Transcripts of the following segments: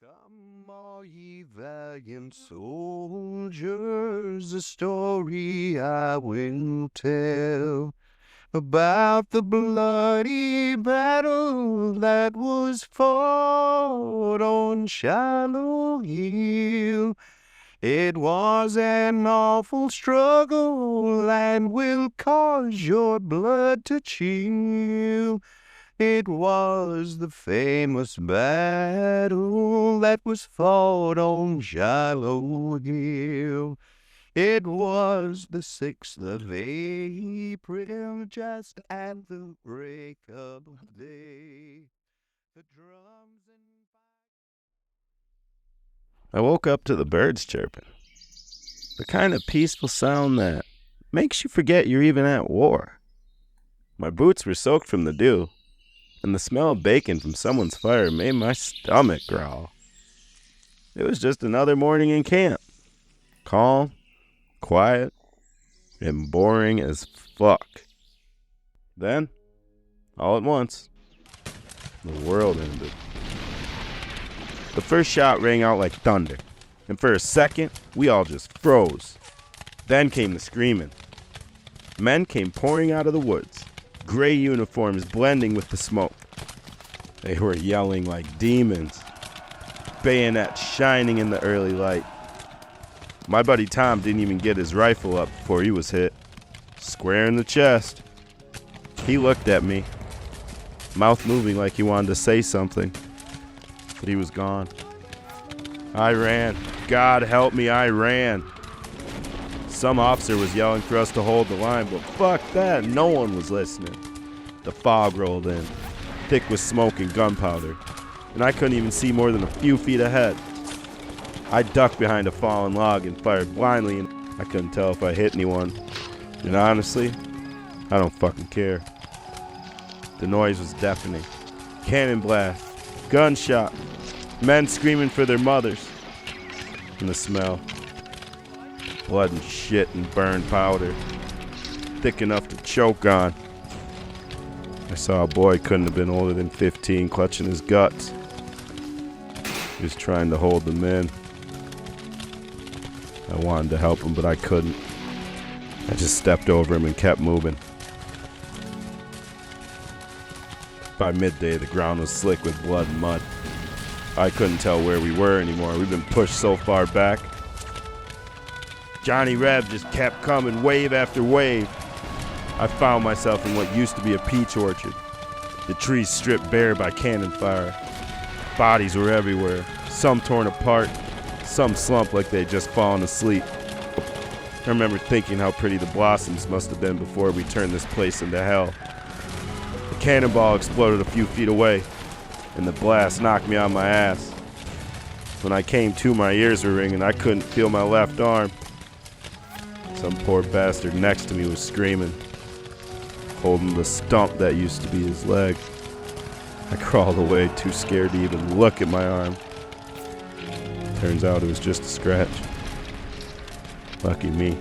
Come, all ye valiant soldiers, a story I will tell about the bloody battle that was fought on Shiloh Hill. It was an awful struggle and will cause your blood to chill. It was the famous battle that was fought on Shiloh Hill. It was the 6th of April, just at the break of day. The drums and I woke up to the birds chirping. The kind of peaceful sound that makes you forget you're even at war. My boots were soaked from the dew, and the smell of bacon from someone's fire made my stomach growl. It was just another morning in camp. Calm, quiet, and boring as fuck. Then, all at once, the world ended. The first shot rang out like thunder, and for a second, we all just froze. Then came the screaming. Men came pouring out of the woods, gray uniforms blending with the smoke. They were yelling like demons, bayonets shining in the early light. My buddy Tom didn't even get his rifle up before he was hit, square in the chest. He looked at me, mouth moving like he wanted to say something, but he was gone. I ran. God help me, I ran. Some officer was yelling for us to hold the line, but fuck that, no one was listening. The fog rolled in, thick with smoke and gunpowder, and I couldn't even see more than a few feet ahead. I ducked behind a fallen log and fired blindly, and I couldn't tell if I hit anyone. And honestly, I don't fucking care. The noise was deafening. Cannon blast, gunshot, men screaming for their mothers. And the smell. Blood and shit and burned powder. Thick enough to choke on. I saw a boy couldn't have been older than 15 clutching his guts. He was trying to hold them in. I wanted to help him, but I couldn't. I just stepped over him and kept moving. By midday, the ground was slick with blood and mud. I couldn't tell where we were anymore. We'd been pushed so far back. Johnny Reb just kept coming, wave after wave. I found myself in what used to be a peach orchard. The trees stripped bare by cannon fire. Bodies were everywhere, some torn apart, some slumped like they'd just fallen asleep. I remember thinking how pretty the blossoms must have been before we turned this place into hell. A cannonball exploded a few feet away, and the blast knocked me on my ass. When I came to, my ears were ringing. I couldn't feel my left arm. Some poor bastard next to me was screaming, holding the stump that used to be his leg. I crawled away, too scared to even look at my arm. Turns out it was just a scratch. Lucky me.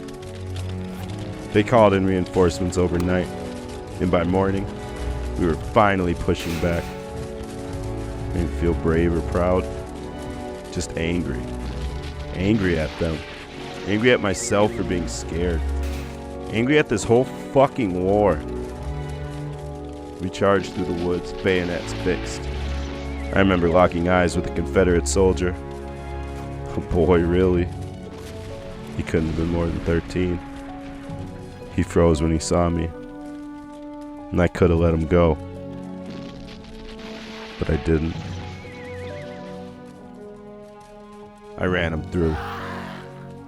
They called in reinforcements overnight, and by morning, we were finally pushing back. I didn't feel brave or proud, just angry. Angry at them. Angry at myself for being scared. Angry at this whole fucking war. We charged through the woods, bayonets fixed. I remember locking eyes with a Confederate soldier. Oh boy, really? He couldn't have been more than 13. He froze when he saw me, and I could have let him go, but I didn't. I ran him through.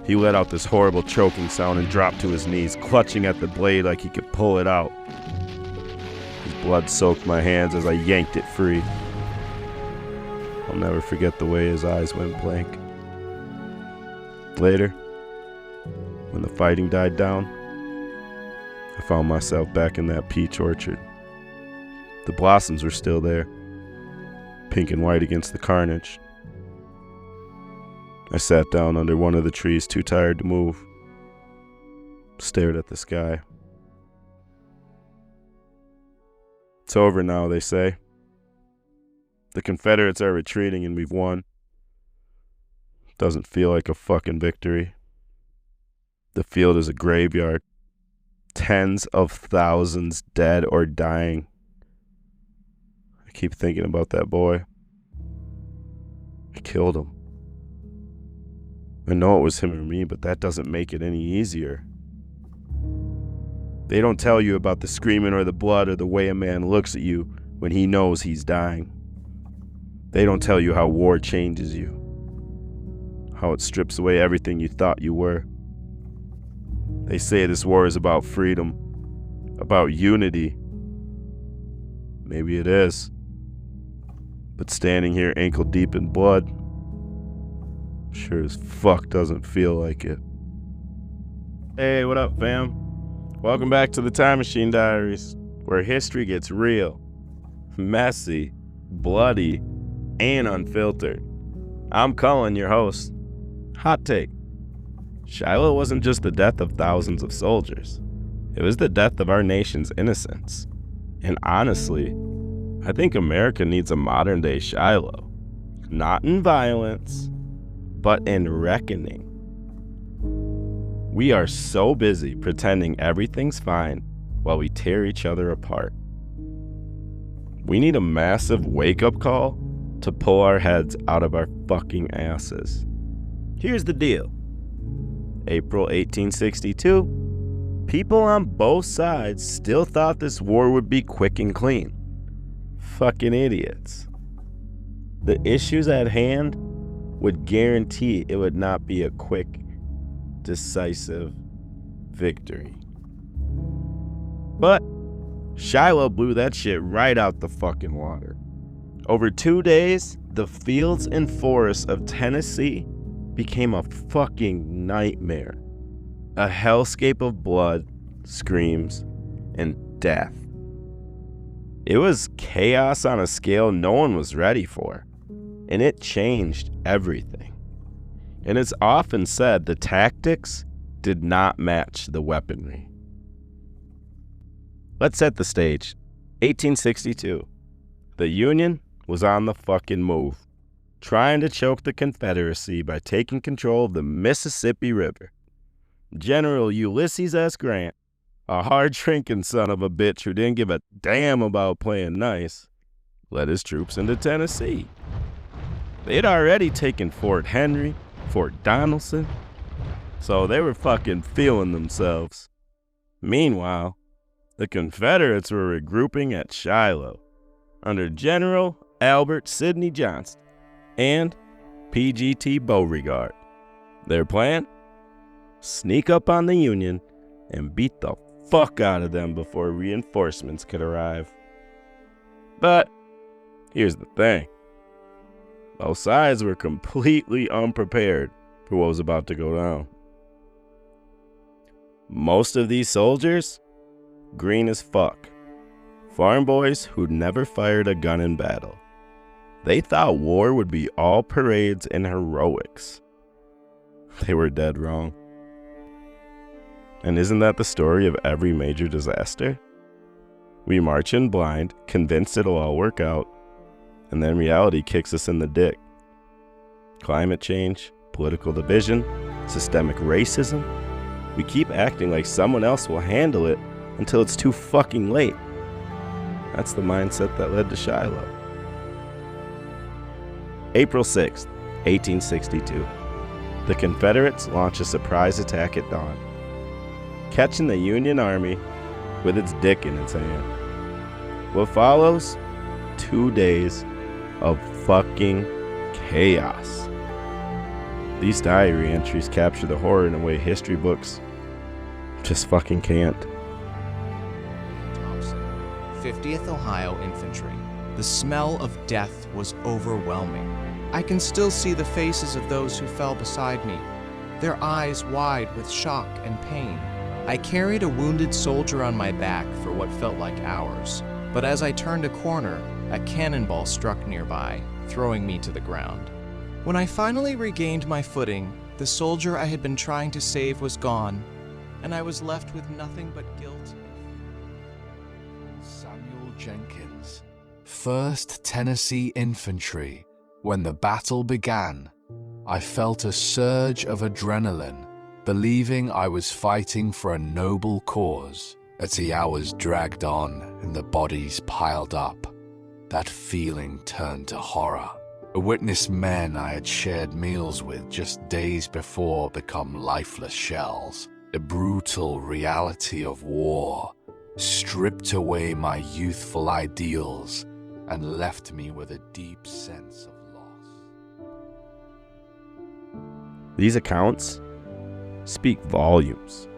He let out this horrible choking sound and dropped to his knees, clutching at the blade like he could pull it out. His blood soaked my hands as I yanked it free. I'll never forget the way his eyes went blank. Later, when the fighting died down, I found myself back in that peach orchard. The blossoms were still there, pink and white against the carnage. I sat down under one of the trees, too tired to move, stared at the sky. It's over now, they say. The Confederates are retreating and we've won. Doesn't feel like a fucking victory. The field is a graveyard. Tens of thousands dead or dying. I keep thinking about that boy. I killed him. I know it was him or me, but that doesn't make it any easier. They don't tell you about the screaming or the blood or the way a man looks at you when he knows he's dying. They don't tell you how war changes you, how it strips away everything you thought you were. They say this war is about freedom, about unity. Maybe it is. But standing here ankle deep in blood sure as fuck doesn't feel like it. Hey, what up, fam? Welcome back to the Time Machine Diaries, where history gets real, messy, bloody, and unfiltered. I'm Cullen, your host. Hot take. Shiloh wasn't just the death of thousands of soldiers. It was the death of our nation's innocence. And honestly, I think America needs a modern-day Shiloh. Not in violence, but in reckoning. We are so busy pretending everything's fine while we tear each other apart. We need a massive wake-up call to pull our heads out of our fucking asses. Here's the deal. April 1862, people on both sides still thought this war would be quick and clean. Fucking idiots. The issues at hand would guarantee it would not be a quick, decisive victory. But Shiloh blew that shit right out the fucking water. Over 2 days, the fields and forests of Tennessee became a fucking nightmare. A hellscape of blood, screams, and death. It was chaos on a scale no one was ready for, and it changed everything. And it's often said the tactics did not match the weaponry. Let's set the stage. 1862. The Union was on the fucking move, trying to choke the Confederacy by taking control of the Mississippi River. General Ulysses S. Grant, a hard-drinking son of a bitch who didn't give a damn about playing nice, led his troops into Tennessee. They'd already taken Fort Henry, Fort Donelson, so they were fucking feeling themselves. Meanwhile, the Confederates were regrouping at Shiloh under General Albert Sidney Johnston and PGT Beauregard. Their plan? Sneak up on the Union and beat the fuck out of them before reinforcements could arrive. But here's the thing. Both sides were completely unprepared for what was about to go down. Most of these soldiers, green as fuck. Farm boys who'd never fired a gun in battle. They thought war would be all parades and heroics. They were dead wrong. And isn't that the story of every major disaster? We march in blind, convinced it'll all work out, and then reality kicks us in the dick. Climate change, political division, systemic racism. We keep acting like someone else will handle it until it's too fucking late. That's the mindset that led to Shiloh. April 6th, 1862. The Confederates launch a surprise attack at dawn, catching the Union Army with its dick in its hand. What follows? 2 days of fucking chaos. These diary entries capture the horror in a way history books just fucking can't. Thompson, 50th Ohio Infantry. The smell of death was overwhelming. I can still see the faces of those who fell beside me, their eyes wide with shock and pain. I carried a wounded soldier on my back for what felt like hours, but as I turned a corner, a cannonball struck nearby, throwing me to the ground. When I finally regained my footing, the soldier I had been trying to save was gone, and I was left with nothing but guilt. Samuel Jenkins, 1st Tennessee Infantry. When the battle began, I felt a surge of adrenaline, believing I was fighting for a noble cause. As the hours dragged on and the bodies piled up, that feeling turned to horror. I witnessed men I had shared meals with just days before become lifeless shells. The brutal reality of war stripped away my youthful ideals and left me with a deep sense of loss. These accounts speak volumes.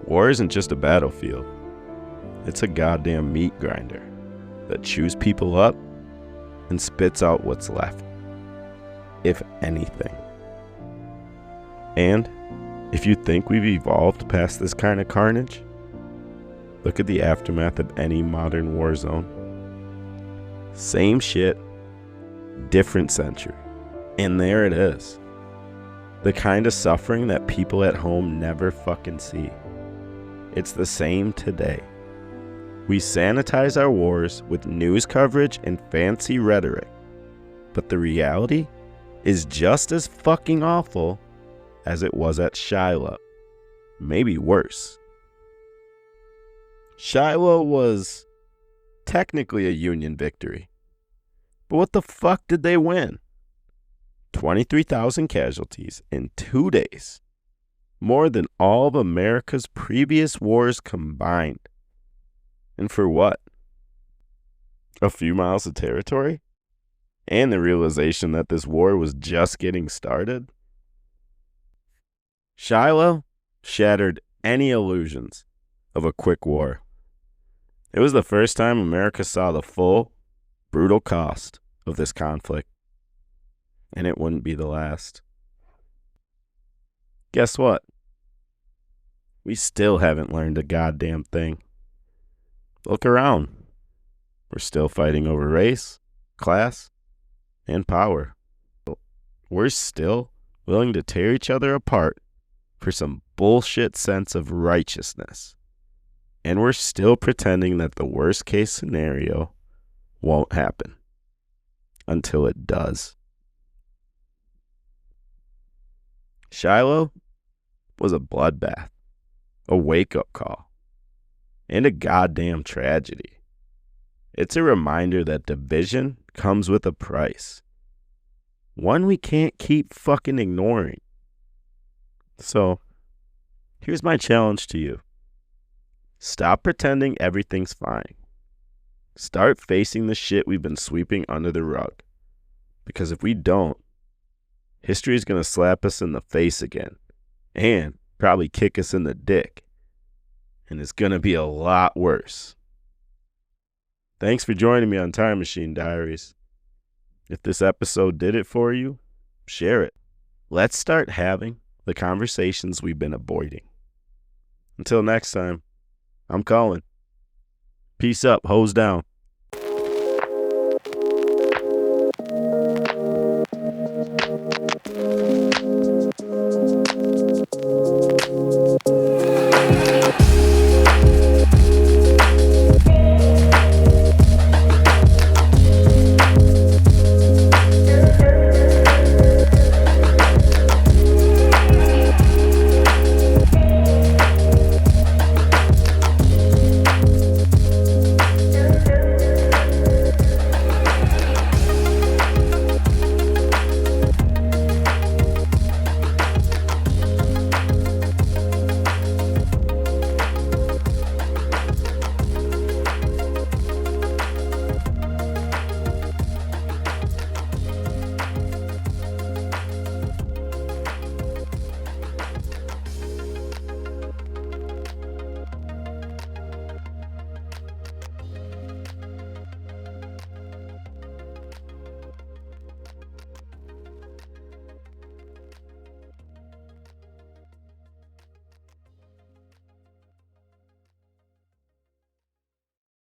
War isn't just a battlefield. It's a goddamn meat grinder that chews people up and spits out what's left, if anything. And if you think we've evolved past this kind of carnage, look at the aftermath of any modern war zone. Same shit, different century. And there it is. The kind of suffering that people at home never fucking see. It's the same today. We sanitize our wars with news coverage and fancy rhetoric, but the reality is just as fucking awful as it was at Shiloh. Maybe worse. Shiloh was technically a Union victory, but what the fuck did they win? 23,000 casualties in 2 days. More than all of America's previous wars combined. And for what? A few miles of territory? And the realization that this war was just getting started? Shiloh shattered any illusions of a quick war. It was the first time America saw the full, brutal cost of this conflict. And it wouldn't be the last. Guess what? We still haven't learned a goddamn thing. Look around. We're still fighting over race, class, and power. We're still willing to tear each other apart for some bullshit sense of righteousness. And we're still pretending that the worst case scenario won't happen until it does. Shiloh was a bloodbath, a wake-up call, and a goddamn tragedy. It's a reminder that division comes with a price, one we can't keep fucking ignoring. So, here's my challenge to you. Stop pretending everything's fine. Start facing the shit we've been sweeping under the rug. Because if we don't, history is going to slap us in the face again. And probably kick us in the dick. And it's going to be a lot worse. Thanks for joining me on Time Machine Diaries. If this episode did it for you, share it. Let's start having the conversations we've been avoiding. Until next time, I'm Colin. Peace up, hose down.